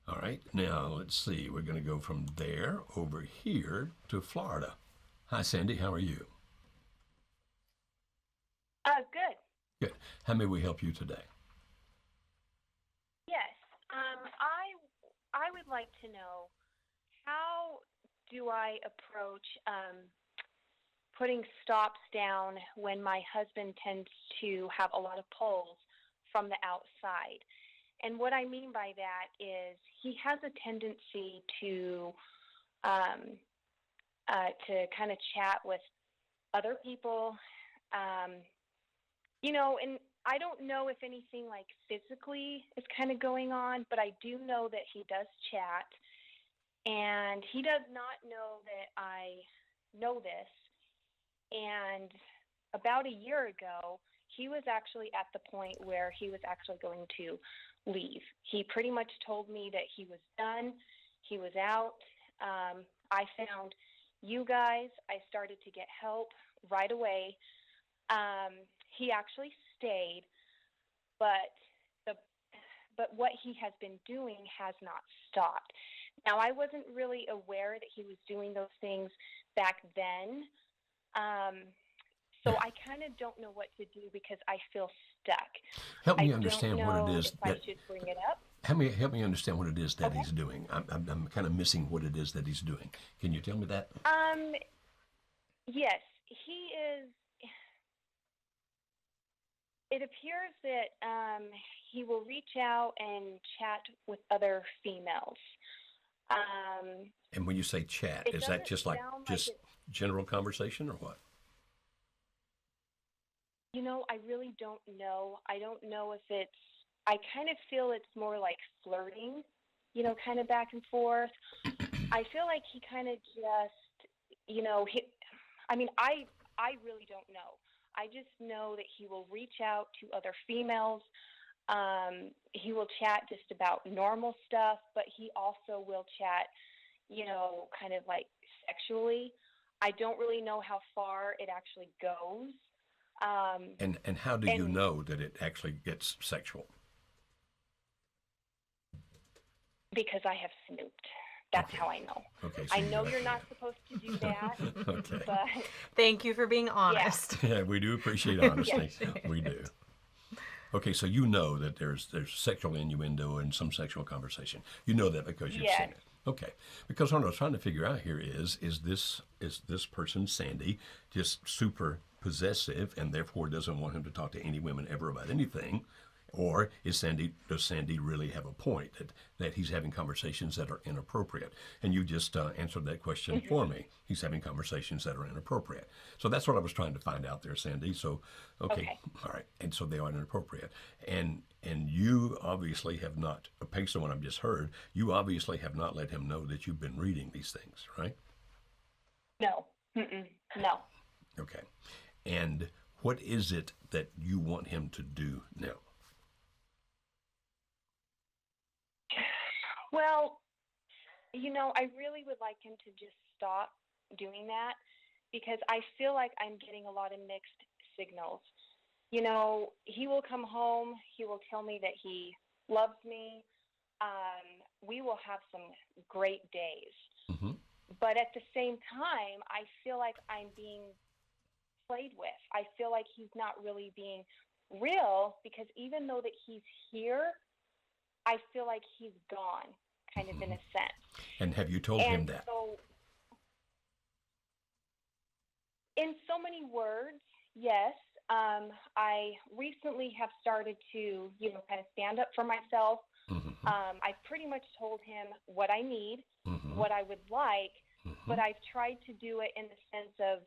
Speaker 1: All right, now let's see. We're going to go from there over here to Florida. Hi, Sandy. How are you?
Speaker 2: Good.
Speaker 1: Good. How may we help you today?
Speaker 2: Yes. I would like to know, how do I approach putting stops down when my husband tends to have a lot of pulls from the outside? And what I mean by that is he has a tendency to kind of chat with other people, and I don't know if anything like physically is kind of going on, but I do know that he does chat, and he does not know that I know this. And about a year ago, he was actually at the point where he was actually going to leave. He pretty much told me that he was done, he was out. I found you guys. I started to get help right away. He actually stayed, but what he has been doing has not stopped. Now, I wasn't really aware that he was doing those things back then. So I kind of don't know what to do because I feel stuck.
Speaker 1: Help me understand what it is
Speaker 2: that I should bring it up.
Speaker 1: Help me understand what it is that he's doing. I'm kind of missing what it is that he's doing. Can you tell me that?
Speaker 2: Yes, he is. It appears that he will reach out and chat with other females.
Speaker 1: And when you say chat, is that just like general conversation or what?
Speaker 2: I really don't know. I don't know if it's, I kind of feel it's more like flirting, kind of back and forth. I feel like he kind of just, I really don't know. I just know that he will reach out to other females. He will chat just about normal stuff, but he also will chat, kind of like sexually. I don't really know how far it actually goes.
Speaker 1: And how do you know that it actually gets sexual?
Speaker 2: Because I have snooped. That's how I know.
Speaker 1: Okay, so
Speaker 2: I know you're not supposed to do that.
Speaker 1: Okay.
Speaker 2: But
Speaker 5: thank you for being honest.
Speaker 1: Yeah, we do appreciate honesty. We do. Okay, so you know that there's sexual innuendo and some sexual conversation. You know that because you've seen it. Okay, because what I was trying to figure out here is this person, Sandy, just super possessive and therefore doesn't want him to talk to any women ever about anything? Or does Sandy really have a point that he's having conversations that are inappropriate? And you just answered that question for me. He's having conversations that are inappropriate. So that's what I was trying to find out there, Sandy. So, okay. All right. And so they are inappropriate. And you obviously have not, based on what I've just heard, you obviously have not let him know that you've been reading these things, right?
Speaker 2: No. No.
Speaker 1: Okay. And what is it that you want him to do now?
Speaker 2: Well, I really would like him to just stop doing that because I feel like I'm getting a lot of mixed signals. He will come home, he will tell me that he loves me. We will have some great days. Mm-hmm. But at the same time, I feel like I'm being played with. I feel like he's not really being real because even though that he's here, I feel like he's gone, kind of in a sense.
Speaker 1: And have you told him that?
Speaker 2: So, in so many words, yes. I recently have started to, kind of stand up for myself. Mm-hmm. I've pretty much told him what I need, mm-hmm. what I would like, mm-hmm. but I've tried to do it in the sense of,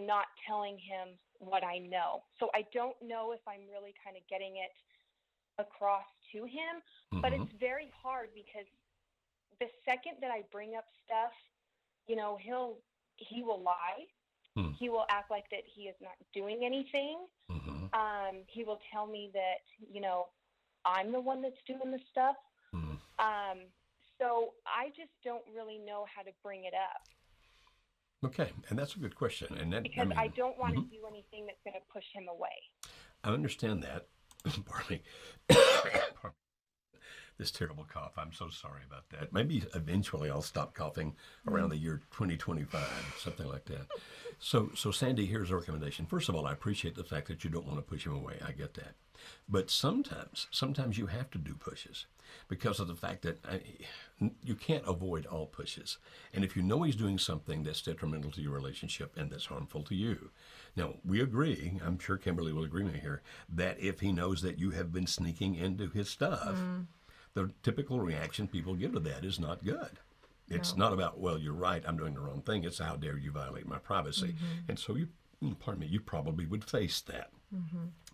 Speaker 2: not telling him what I know. So I don't know if I'm really kind of getting it across to him, mm-hmm. but it's very hard because the second that I bring up stuff, he will lie. Mm. He will act like that he is not doing anything. Mm-hmm. He will tell me that, I'm the one that's doing the stuff. Mm. So I just don't really know how to bring it up.
Speaker 1: Okay, and that's a good question. And that,
Speaker 2: because I don't want mm-hmm. to do anything that's going to push him away.
Speaker 1: I understand that. Pardon me. This terrible cough. I'm so sorry about that. Maybe eventually I'll stop coughing around the year 2025, something like that. So Sandy, here's a recommendation. First of all, I appreciate the fact that you don't want to push him away. I get that. But sometimes you have to do pushes because of the fact that you can't avoid all pushes. And if you know he's doing something that's detrimental to your relationship and that's harmful to you, now we agree, I'm sure Kimberly will agree with me here, that if he knows that you have been sneaking into his stuff, the typical reaction people give to that is not good. It's not about, well, you're right, I'm doing the wrong thing. It's how dare you violate my privacy. And so you probably would face that.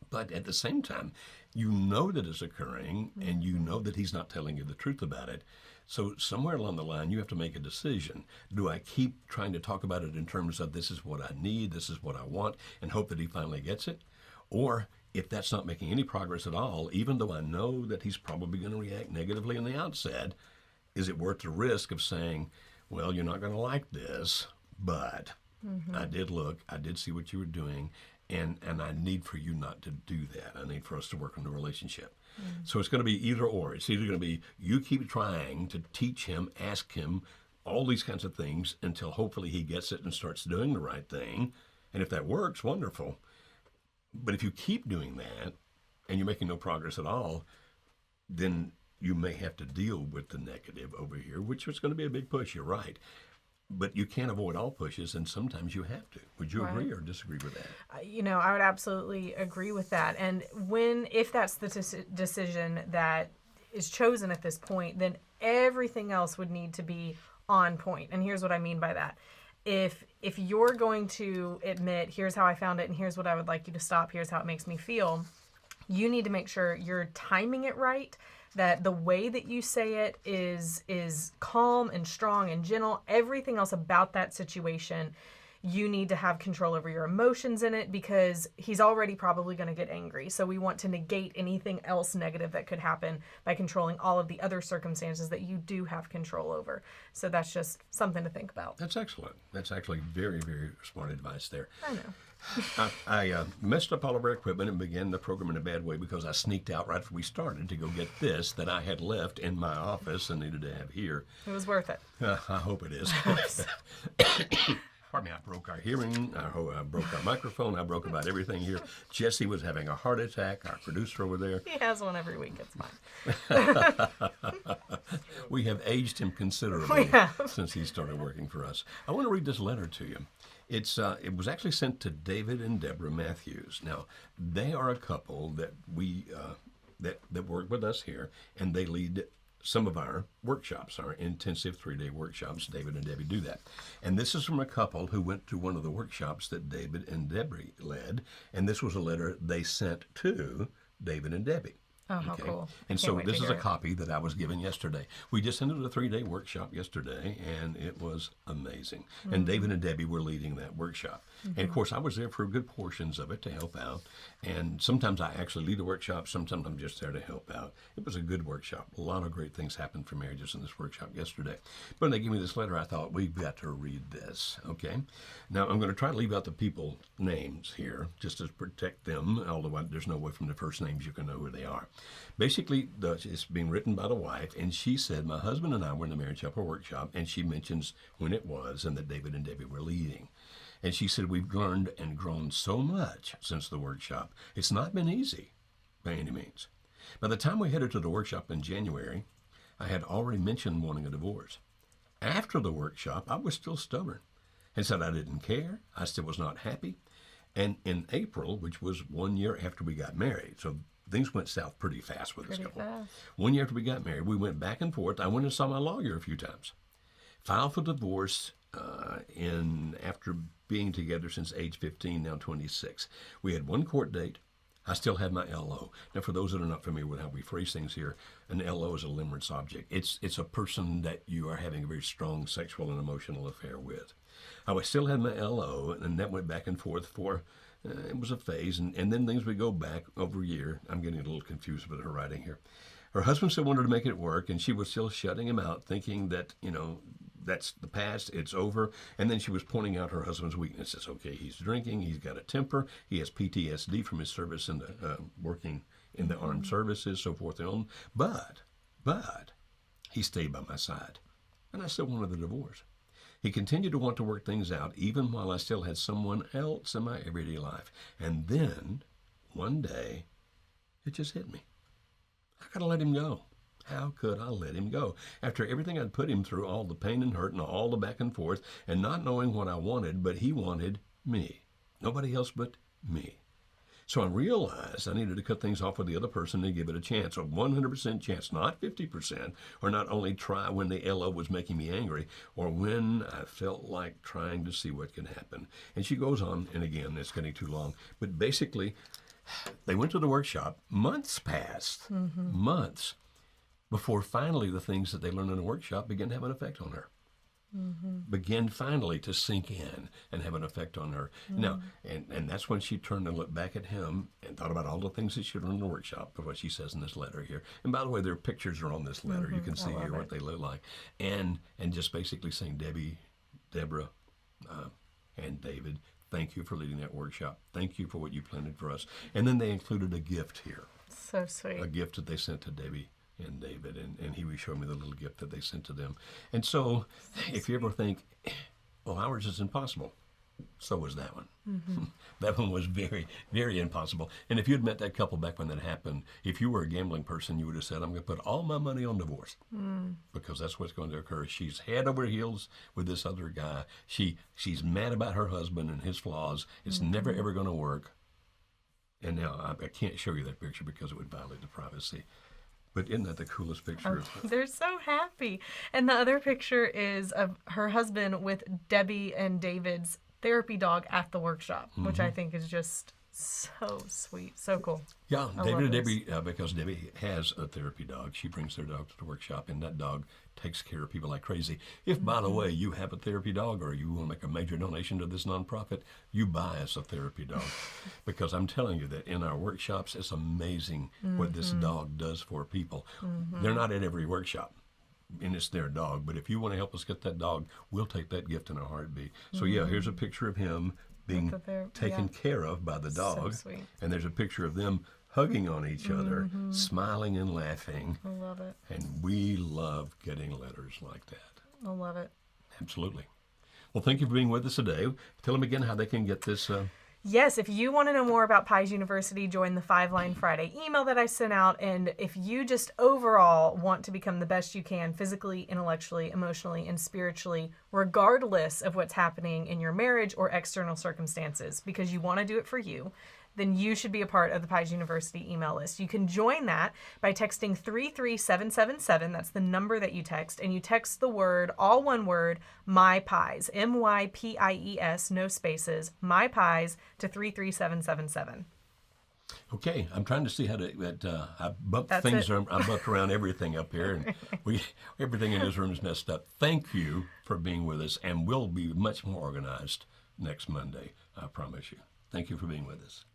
Speaker 1: But at the same time, you know that it's occurring and you know that he's not telling you the truth about it. So somewhere along the line, you have to make a decision. Do I keep trying to talk about it in terms of this is what I need, this is what I want, and hope that he finally gets it? Or if that's not making any progress at all, even though I know that he's probably going to react negatively in the outset, is it worth the risk of saying, well, you're not going to like this, but I did look, I did see what you were doing, and I need for you not to do that. I need for us to work on the relationship. So it's going to be either or. It's either going to be you keep trying to teach him, ask him, all these kinds of things until hopefully he gets it and starts doing the right thing. And if that works, wonderful. But if you keep doing that and you're making no progress at all, then you may have to deal with the negative over here, which is going to be a big push. You're right. But you can't avoid all pushes, and sometimes you have to. Would you agree or disagree with that?
Speaker 5: I would absolutely agree with that. And if that's the decision that is chosen at this point, then everything else would need to be on point. And here's what I mean by that. If you're going to admit, here's how I found it, and here's what I would like you to stop, here's how it makes me feel, you need to make sure you're timing it right, that the way that you say it is calm and strong and gentle. Everything else about that situation, you need to have control over your emotions in it, because he's already probably going to get angry. So we want to negate anything else negative that could happen by controlling all of the other circumstances that you do have control over. So that's just something to think about.
Speaker 1: That's excellent. That's actually very, very smart advice there.
Speaker 5: I know.
Speaker 1: I messed up all of our equipment and began the program in a bad way because I sneaked out right after we started to go get this that I had left in my office and needed to have here.
Speaker 5: It was worth it.
Speaker 1: I hope it is. Pardon me, I broke our hearing, I broke our microphone, I broke about everything here. Jesse was having a heart attack, our producer over there.
Speaker 5: He has one every week, it's fine.
Speaker 1: We have aged him considerably since he started working for us. I want to read this letter to you. It was actually sent to David and Deborah Matthews. Now, they are a couple that we that work with us here, and they lead some of our workshops, our intensive 3-day workshops. David and Debbie do that. And this is from a couple who went to one of the workshops that David and Debbie led, and this was a letter they sent to David and Debbie.
Speaker 5: Oh, how cool.
Speaker 1: And so this is a copy that I was given yesterday. We just ended a 3-day workshop yesterday, and it was amazing. And David and Debbie were leading that workshop. And, of course, I was there for good portions of it to help out. And sometimes I actually lead the workshop. Sometimes I'm just there to help out. It was a good workshop. A lot of great things happened for marriages in this workshop yesterday. But when they gave me this letter, I thought, we've got to read this, okay? Now, I'm going to try to leave out the people names here just to protect them, although there's no way from the first names you can know who they are. Basically, it's being written by the wife, and she said, my husband and I were in the marriage helper workshop, and she mentions when it was and that David and Debbie were leading. And she said, we've learned and grown so much since the workshop. It's not been easy by any means. By the time we headed to the workshop in January, I had already mentioned wanting a divorce. After the workshop, I was still stubborn and said I didn't care. I still was not happy. And in April, which was 1 year after we got married, so things went south pretty fast with this couple. 1 year after we got married, we went back and forth. I went and saw my lawyer a few times. Filed for divorce after being together since age 15, now 26. We had one court date. I still had my LO. Now, for those that are not familiar with how we phrase things here, an LO is a limerence object. It's a person that you are having a very strong sexual and emotional affair with. I still had my LO, and that went back and forth for, it was a phase, and then things would go back over a year. I'm getting a little confused with her writing here. Her husband still wanted to make it work, and she was still shutting him out, thinking that, that's the past, it's over. And then she was pointing out her husband's weaknesses. Okay, he's drinking, he's got a temper, he has PTSD from his service in the working in the armed services, so forth and on. But But he stayed by my side, and I still wanted the divorce. He continued to want to work things out even while I still had someone else in my everyday life. And then, one day, it just hit me. I gotta let him go. How could I let him go? After everything I'd put him through, all the pain and hurt and all the back and forth, and not knowing what I wanted, but he wanted me. Nobody else but me. So I realized I needed to cut things off with the other person and give it a chance, a 100% chance, not 50%, or not only try when the LO was making me angry, or when I felt like trying to see what could happen. And she goes on, and again, it's getting too long, but basically, they went to the workshop. Months passed, months, before finally the things that they learned in the workshop began to have an effect on her. Began finally to sink in and have an effect on her. Now, and that's when she turned and looked back at him and thought about all the things that she learned in the workshop, of what she says in this letter here. And by the way, their pictures are on this letter. You can see here what they look like. And just basically saying, Debbie, Deborah, and David, thank you for leading that workshop. Thank you for what you planted for us. And then they included a gift here.
Speaker 5: So sweet.
Speaker 1: A gift that they sent to Debbie and David, and he was showing me the little gift that they sent to them. And so if you ever think, well, ours is impossible, so was that one. That one was very, very impossible. And if you'd met that couple back when that happened, if you were a gambling person, you would have said, I'm going to put all my money on divorce, because that's what's going to occur. She's head over heels with this other guy. She's mad about her husband and his flaws. It's never, ever going to work. And now I can't show you that picture because it would violate the privacy. But isn't that the coolest picture?
Speaker 5: They're so happy. And the other picture is of her husband with Debbie and David's therapy dog at the workshop, which I think is just so sweet. So cool.
Speaker 1: Yeah, David and Debbie, because Debbie has a therapy dog. She brings their dog to the workshop, and that dog takes care of people like crazy. If, by the way, you have a therapy dog or you want to make a major donation to this nonprofit, you buy us a therapy dog. Because I'm telling you that in our workshops, it's amazing what this dog does for people. They're not at every workshop, and it's their dog. But if you want to help us get that dog, we'll take that gift in a heartbeat. So, yeah, here's a picture of him being taken care of by the dog.
Speaker 5: So sweet.
Speaker 1: And there's a picture of them hugging on each other, smiling and laughing.
Speaker 5: I love it.
Speaker 1: And we love getting letters like that.
Speaker 5: I love it.
Speaker 1: Absolutely. Well, thank you for being with us today. Tell them again how they can get this.
Speaker 5: Yes, if you want to know more about Pies University, join the 5-Line Friday email that I sent out. And if you just overall want to become the best you can physically, intellectually, emotionally, and spiritually, regardless of what's happening in your marriage or external circumstances, because you want to do it for you, then you should be a part of the Pies University email list. You can join that by texting 33777. That's the number that you text. And you text the word, all one word, My Pies, MYPIES, no spaces, My Pies, to 33777.
Speaker 1: Okay, I'm trying to see how to. I bumped
Speaker 5: That's
Speaker 1: things.
Speaker 5: it.
Speaker 1: I bumped around everything up here, and everything in this room is messed up. Thank you for being with us, and we'll be much more organized next Monday. I promise you. Thank you for being with us.